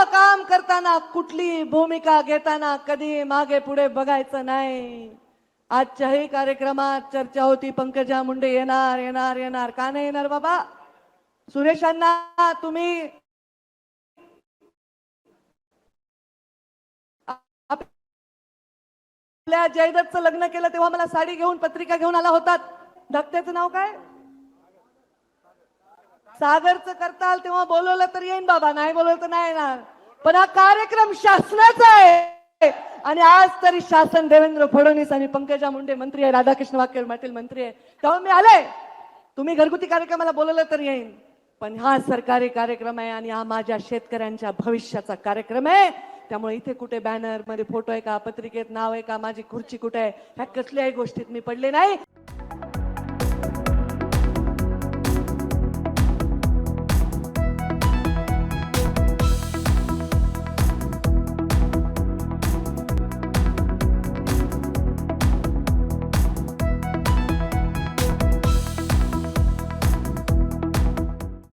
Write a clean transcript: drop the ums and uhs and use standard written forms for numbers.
काम करताना कुठली भूमिका घेताना कधी मागे पुढे बघायचं नाही। आजच्याही कार्यक्रमात चर्चा होती, पंकजा मुंडे येणार येणार येणार, का नाही येणार बाबा? सुरेशांना तुम्ही आपल्या जयदत्तचं लग्न केलं तेव्हा मला साडी घेऊन पत्रिका घेऊन आला होतात, धाकट्याचं नाव काय? सागरचं करताल तेव्हा बोलवलं तर येईन बाबा, नाही बोलवलं तर नाही येणार। पण हा कार्यक्रम शासनाचा आहे आणि आज तरी शासन देवेंद्र फडणवीस आणि पंकजा मुंडे मंत्री आहे, राधाकृष्ण वाकेल पाटील मंत्री आहे, तेव्हा मी आले। तुम्ही घरगुती कार्यक्रमाला बोलवलं तर येईन, पण हा सरकारी कार्यक्रम आहे आणि हा माझ्या शेतकऱ्यांच्या भविष्याचा कार्यक्रम आहे। त्यामुळे इथे कुठे बॅनर मध्ये फोटो आहे का, पत्रिकेत नाव आहे का, माझी खुर्ची कुठे आहे, ह्या कसल्याही गोष्टीत मी पडले नाही।